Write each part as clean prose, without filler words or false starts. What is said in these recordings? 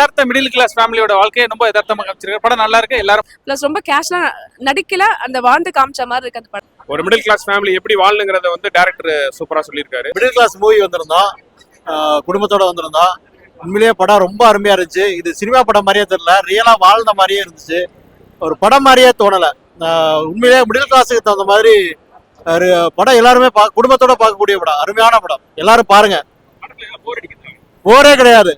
யதார்த்த middle class ஃபேமிலியோட வாழ்க்கையை ரொம்ப யதார்த்தமா காமிச்சிருக்காரு. படம் நல்லா இருக்கு. எல்லாரும் பிளஸ் ரொம்ப கேஷ்லாம் நடிக்கல, அந்த வாழ்ந்து காமிச்ச மாதிரி இருக்கு அந்த படம். ஒரு மிடில் கிளாஸ் ஃபேமிலி எப்படி வாழணுங்கிறத வந்து டைரக்டர் சூப்பரா சொல்லியிருக்காரு. மிடில் கிளாஸ் மூவி வந்திருந்தோம், குடும்பத்தோட வந்திருந்தோம். உண்மையிலேயே படம் ரொம்ப அருமையா இருந்துச்சு. இது சினிமா படம் மாதிரியே தெரியல, ரியலா வாழ்ந்த மாதிரியே இருந்துச்சு. ஒரு படம் மாதிரியே தோணல. உண்மையிலேயே மிடில் கிளாஸுக்கு தகுந்த மாதிரி ஒரு படம். எல்லாருமே குடும்பத்தோட பார்க்கக்கூடிய படம், அருமையான படம். எல்லாரும் பாருங்க. போரே கிடையாது.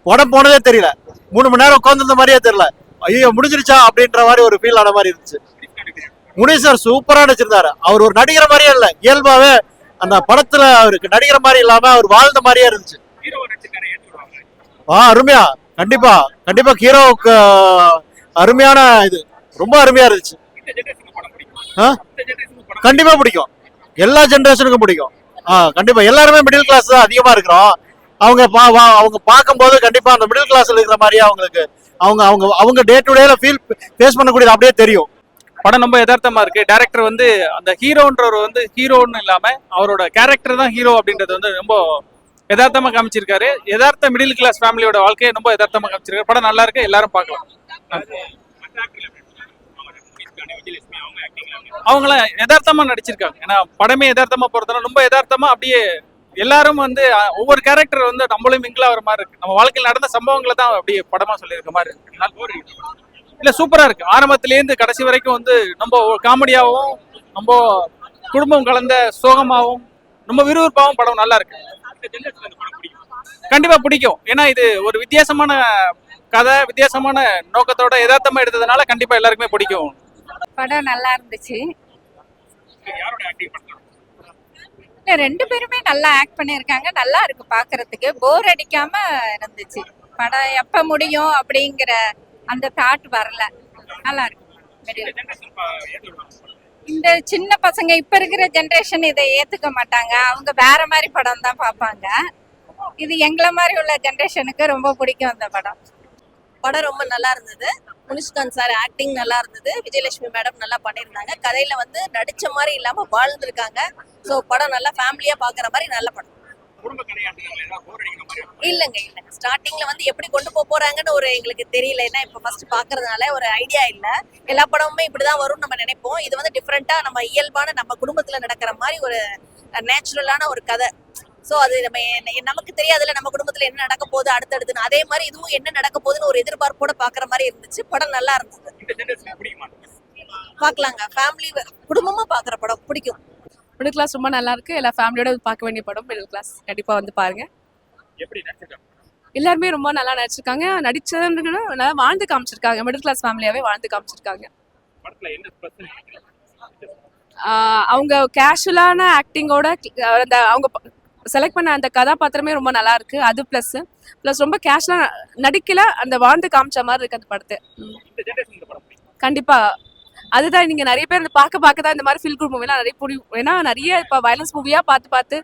படம் போனதே தெரியல. 3 மணி நேரம் உட்காந்துருந்த மாதிரியே தெரியல. ஐயோ முடிஞ்சிருச்சா அப்படின்ற மாதிரி ஒரு ஃபீல் ஆன மாதிரி இருந்துச்சு. முனிஷ் சார் சூப்பரா நடிச்சிருந்தாரு. அவர் ஒரு நடிக்கிற மாதிரியே இல்ல, இயல்பாவே அந்த படத்துல அவருக்கு நடிக்கிற மாதிரி இல்லாம அவர் வாழ்ந்த மாதிரியே இருந்துச்சு. அருமையா, கண்டிப்பா கண்டிப்பா ஹீரோவுக்கு அருமையான இது, ரொம்ப அருமையா இருந்துச்சு. கண்டிப்பா பிடிக்கும், எல்லா ஜெனரேஷனுக்கும் பிடிக்கும். கண்டிப்பா எல்லாருமே மிடில் கிளாஸ் தான் அதிகமா இருக்கிறோம். அவங்க பார்க்கும்போது கண்டிப்பா அந்த மிடில் கிளாஸ்ல இருக்கிற மாதிரியே அவங்களுக்கு அவங்க அவங்க அவங்க டே டு டேல ஃபேஸ் பண்ணக்கூடியது அப்படியே தெரியும். படம் ரொம்ப யதார்த்தமா இருக்கு. டைரக்டர் வந்து அந்த ஹீரோன்றவர் வந்து ஹீரோன்னு இல்லாம அவரோட கேரக்டர் தான் ஹீரோ அப்படின்றது வந்து ரொம்ப யதார்த்தமா காமிச்சிருக்காரு. யதார்த்த மிடில் கிளாஸ் ஃபேமிலியோட வாழ்க்கையை ரொம்ப யதார்த்தமா காமிச்சிருக்காரு. படம் நல்லா இருக்கு, எல்லாரும் பார்க்கலாம். அவங்களாம் யதார்த்தமா நடிச்சிருக்காங்க. ஏன்னா படமே யதார்த்தமா போறதுனால ரொம்ப யதார்த்தமா அப்படியே எல்லாரும் வந்து ஒவ்வொரு கேரக்டர் வந்து நம்மளும் மிங்கிள் ஆகிற மாதிரி இருக்கு. நம்ம வாழ்க்கையில் நடந்த சம்பவங்களை தான் அப்படியே படமா சொல்லியிருக்க மாதிரி இருக்கு. இல்ல சூப்பரா இருக்கு. ஆரம்பத்திலேருந்து கடைசி வரைக்கும் வந்து ரொம்ப காமெடியாவும் ரொம்ப குடும்பம் கலந்த சோகமாவும் ரொம்ப விறுவிறுப்பாகவும் படம் நல்லா இருக்கு. கண்டிப்பா பிடிக்கும். ஏன்னா இது ஒரு வித்தியாசமான கதை, வித்தியாசமான நோக்கத்தோட யதார்த்தமா எடுத்ததுனால கண்டிப்பா எல்லாருக்குமே பிடிக்கும். படம் நல்லா இருந்துச்சு. ரெண்டு பேருமே நல்லா ஆக்ட் பண்ணியிருக்காங்க. நல்லா இருக்கு பாக்குறதுக்கு, போர் அடிக்காம இருந்துச்சு. படம் எப்ப முடியும் அப்படிங்கிற அந்த தாட் வரல. நல்லா இருக்கு. இந்த சின்ன பசங்க இப்ப இருக்கிற ஜெனரேஷன் இதை ஏத்துக்க மாட்டாங்க. அவங்க வேற மாதிரி படம் தான் பார்ப்பாங்க. இது எங்களை மாதிரி உள்ள ஜெனரேஷனுக்கு ரொம்ப பிடிக்கும் அந்த படம். படம் ரொம்ப நல்லா இருந்தது. முனிஷ்காந்த் சார் ஆக்டிங் நல்லா இருந்தது. விஜயலட்சுமி மேடம் நல்லா பண்ணியிருந்தாங்க. கதையில வந்து நடிச்ச மாதிரி இல்லாம வாழ்ந்துருக்காங்க. ஸோ படம் நல்லா ஃபேமிலியா பாக்குற மாதிரி நல்ல படம். இல்லைங்க இல்லைங்க, ஸ்டார்டிங்ல வந்து எப்படி கொண்டு போறாங்கன்னு ஒரு எங்களுக்கு தெரியல. ஏன்னா இப்ப ஃபர்ஸ்ட் பாக்குறதுனால ஒரு ஐடியா இல்ல. எல்லா படமுமே இப்படிதான் வரும்னு நம்ம நினைப்போம். இது வந்து டிஃப்ரெண்டா நம்ம இயல்பான நம்ம குடும்பத்துல நடக்கிற மாதிரி ஒரு நேச்சுரலான ஒரு கதை. சோ அது நமக்கு தெரியாதுல்ல நம்ம குடும்பத்துல என்ன நடக்க போகுது அடுத்தடுத்துன்னு. அதே மாதிரி இதுவும் என்ன நடக்க போகுதுன்னு ஒரு எதிர்பார்ப்போட பாக்குற மாதிரி இருந்துச்சு. படம் நல்லா இருந்தது. பாக்கலாங்க, ஃபேமிலி குடும்பமா பாக்குற படம் பிடிக்கும். மிடில் கிளாஸ் ரொம்ப நல்லா இருக்கு. எல்லா ஃபேமிலியோட பார்க்க வேண்டிய படம் மிடில் கிளாஸ். கண்டிப்பா வந்து பாருங்க. எல்லாருமே ரொம்ப நல்லா நடிச்சிருக்காங்க. நடிச்சதுன்னு நல்லா வாழ்ந்து காமிச்சிருக்காங்க. மிடில் கிளாஸ் ஃபேமிலியாவே வாழ்ந்து காமிச்சிருக்காங்க. அவங்க கேஷுவலான ஆக்டிங்கோட அந்த அவங்க செலக்ட் பண்ண அந்த கதாபாத்திரமே ரொம்ப நல்லா இருக்கு. அது பிளஸ் ரொம்ப கேஷ்லாம் நடிக்கல, அந்த வாழ்ந்து காமிச்ச மாதிரி இருக்கு அந்த படத்தை. கண்டிப்பா அதுதான், நீங்க நிறைய பேர் பார்க்க தான் இந்த மாதிரி ஃபீல் குட் மூவிலாம் நிறைய பிடிக்கும். ஏன்னா நிறைய இப்போ வயலன்ஸ் மூவியா பார்த்து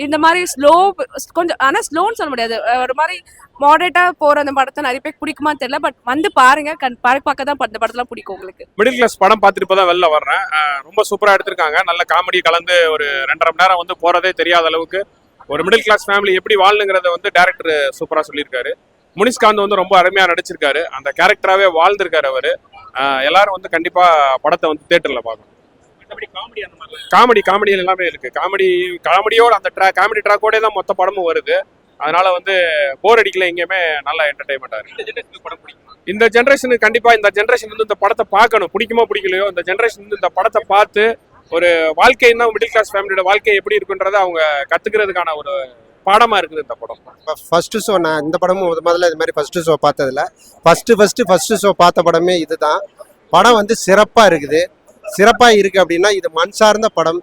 இந்த மாதிரி ஸ்லோ, கொஞ்சம் ஆனால் ஸ்லோன்னு சொல்ல முடியாது, ஒரு மாதிரி மாடரேட்டா போற அந்த படத்தை நிறைய பேர் பிடிக்குமான்னு தெரியல. பட் வந்து பாருங்க, பார்க்க தான் இந்த படத்தெல்லாம் பிடிக்கும் உங்களுக்கு. மிடில் கிளாஸ் படம் பார்த்துட்டு இப்பதான் வெளில வர்றேன். ரொம்ப சூப்பரா எடுத்திருக்காங்க. நல்ல காமெடி கலந்து ஒரு 2.5 மணி நேரம் வந்து போறதே தெரியாத அளவுக்கு ஒரு மிடில் கிளாஸ் ஃபேமிலி எப்படி வாழணுங்கிறத வந்து டைரக்டர் சூப்பரா சொல்லியிருக்காரு. முனிஷ்காந்த் வந்து ரொம்ப அருமையா நடிச்சிருக்காரு. அந்த கேரக்டராகவே வாழ்ந்திருக்காரு அவரு. எல்லாரும் வந்து கண்டிப்பா படத்தை வந்து தியேட்டர்ல பார்க்கணும். காமெடி எல்லாமே இருக்கு. காமெடியோட அந்த காமெடி ட்ராக்கோட தான் மொத்த படமும் வருது. அதனால வந்து போர் அடிக்கல, எங்கேயுமே நல்ல என்டர்டைன்மெண்டா இருக்கு. இந்த ஜென்ரேஷனுக்கு கண்டிப்பா இந்த ஜென்ரேஷன் வந்து இந்த படத்தை பார்க்கணும். பிடிக்குமோ பிடிக்கலையோ இந்த ஜென்ரேஷன் வந்து இந்த படத்தை பார்த்து ஒரு வாழ்க்கைன்னா மிடில் கிளாஸ் ஃபேமிலியோட வாழ்க்கை எப்படி இருக்குன்றதை அவங்க கத்துக்கிறதுக்கான ஒரு பாடமா இருக்குது இந்த படம். ஃபர்ஸ்ட் ஷோ நான் இந்த படமும் முதல்ல இது மாதிரி ஃபர்ஸ்ட் ஷோ பார்த்ததில்ல. ஃபர்ஸ்ட் ஷோ பார்த்த படமே இதுதான். படம் வந்து சிறப்பாக இருக்குது. சிறப்பாக இருக்குது அப்படின்னா இது மண் சார்ந்த படம்.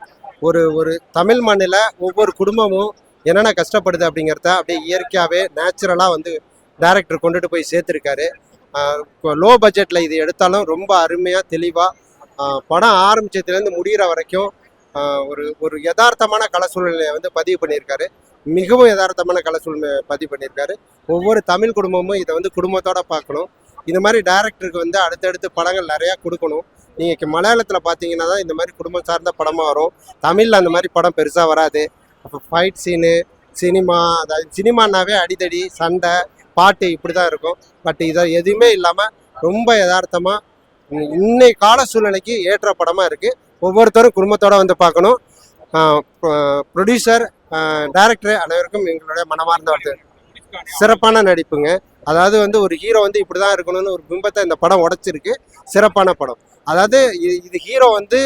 ஒரு தமிழ் மண்ணில் ஒவ்வொரு குடும்பமும் என்னென்ன கஷ்டப்படுது அப்படிங்கிறத அப்படியே இயற்கையாகவே நேச்சுரலாக வந்து டைரக்டர் கொண்டுட்டு போய் சேர்த்துருக்காரு. லோ பட்ஜெட்டில் இது எடுத்தாலும் ரொம்ப அருமையாக தெளிவாக படம் ஆரம்பிச்சதுலேருந்து முடிகிற வரைக்கும் ஒரு யதார்த்தமான கலை சூழ்நிலையை வந்து பதிவு பண்ணியிருக்காரு. மிகவும் யதார்த்தமான கலை சூழ்நிலை பதிவு பண்ணியிருக்காரு. ஒவ்வொரு தமிழ் குடும்பமும் இதை வந்து குடும்பத்தோட பார்க்கணும். இந்த மாதிரி டைரக்டருக்கு வந்து அடுத்தடுத்து படங்கள் நிறையா கொடுக்கணும். நீங்கள் மலையாளத்தில் பார்த்தீங்கன்னா தான் இந்த மாதிரி குடும்பம் சார்ந்த படமாக வரும். தமிழில் அந்த மாதிரி படம் பெருசாக வராது. அப்போ ஃபைட் சீனு, சினிமா, அதாவது சினிமானாவே அடிதடி, சண்டை, பாட்டு இப்படி தான் இருக்கும். பட் இதை எதுவுமே இல்லாமல் ரொம்ப யதார்த்தமாக இன்னைக்கு கால சூழ்நிலைக்கு ஏற்ற படமாக இருக்குது. ஒவ்வொருத்தரும் குடும்பத்தோடு வந்து பார்க்கணும். ப்ரொடியூசர், டைரக்டர் அனைவருக்கும் எங்களுடைய மனமார்ந்த வாழ்த்து. சிறப்பான நடிப்புங்க. அதாவது வந்து ஒரு ஹீரோ வந்து இப்படி தான் இருக்கணும்னு ஒரு பிம்பத்தை இந்த படம் உடைச்சிருக்கு. சிறப்பான படம். அதாவது இது ஹீரோ வந்து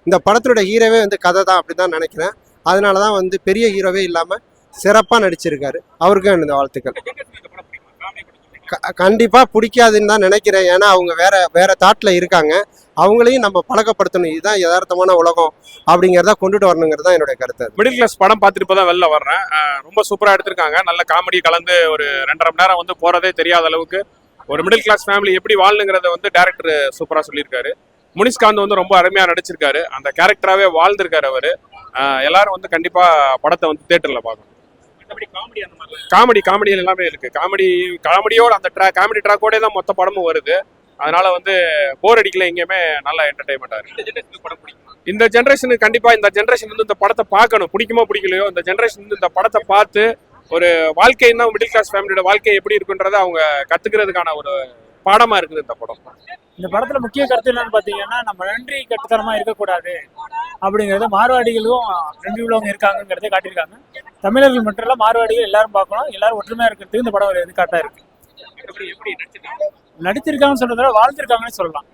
இந்த படத்தினுடைய ஹீரோவே வந்து கதை தான் அப்படி தான் நினைக்கிறேன். அதனால தான் வந்து பெரிய ஹீரோவே இல்லாமல் சிறப்பாக நடிச்சிருக்காரு. அவருக்கும் இந்த வாழ்த்துக்கள். கண்டிப்பாக பிடிக்காதுன்னு தான் நினைக்கிறேன். ஏன்னா அவங்க வேற தாட்டில் இருக்காங்க. அவங்களையும் நம்ம பழக்கப்படுத்தணும். இதுதான் யதார்த்தமான உலகம் அப்படிங்கிறத கொண்டுட்டு வரணுங்கிறது தான் என்னுடைய கருத்து. மிடில் கிளாஸ் படம் பார்த்துட்டு இப்போ தான் வெளில வர்றேன். ரொம்ப சூப்பராக எடுத்திருக்காங்க. நல்ல காமெடி கலந்து ஒரு 2.5 மணி நேரம் வந்து போகிறதே தெரியாத அளவுக்கு ஒரு மிடில் கிளாஸ் ஃபேமிலி எப்படி வாழணுங்கிறத வந்து டேரக்டர் சூப்பராக சொல்லியிருக்காரு. முனிஷ்காந்த் வந்து ரொம்ப அருமையாக நடிச்சிருக்காரு. அந்த கேரக்டராகவே வாழ்ந்திருக்காரு அவர். எல்லாரும் வந்து கண்டிப்பாக படத்தை வந்து தியேட்டரில் பார்க்கணும். காமெடி எல்லாமே இருக்கு. காமெடியோட அந்த காமெடி ட்ராக்கோட தான் மொத்த படமும் வருது. அதனால வந்து போர் அடிக்கல, எங்கேயுமே நல்ல என்டர்டைன்மெண்டா இருக்கு. இந்த ஜென்ரேஷனுக்கு கண்டிப்பா இந்த ஜென்ரேஷன் வந்து இந்த படத்தை பார்க்கணும். பிடிக்குமோ பிடிக்கலையோ இந்த ஜென்ரேஷன் வந்து இந்த படத்தை பார்த்து ஒரு வாழ்க்கைன்னா மிடில் கிளாஸ் ஃபேமிலியோட வாழ்க்கை எப்படி இருக்குன்றதை அவங்க கத்துக்கிறதுக்கான ஒரு பாடமா இருக்குது இந்த படம். இந்த படத்துல முக்கிய கருத்து என்னன்னு பாத்தீங்கன்னா, நம்ம நன்றி கட்டுத்தனமா இருக்கக்கூடாது அப்படிங்கறத மார்வாடிகளும் நன்றி உள்ளவங்க இருக்காங்கிறத காட்டியிருக்காங்க. தமிழர்கள் மட்டும் இல்ல, மார்வாடிகள் எல்லாரும் பார்க்கணும். எல்லாரும் ஒற்றுமையா இருக்கிறதுக்கு இந்த படம் ஒரு எடுத்துக்காட்டா இருக்கு. நடிச்சிருக்காங்கன்னு சொல்றத வாழ்ந்திருக்காங்கன்னு சொல்லலாம்.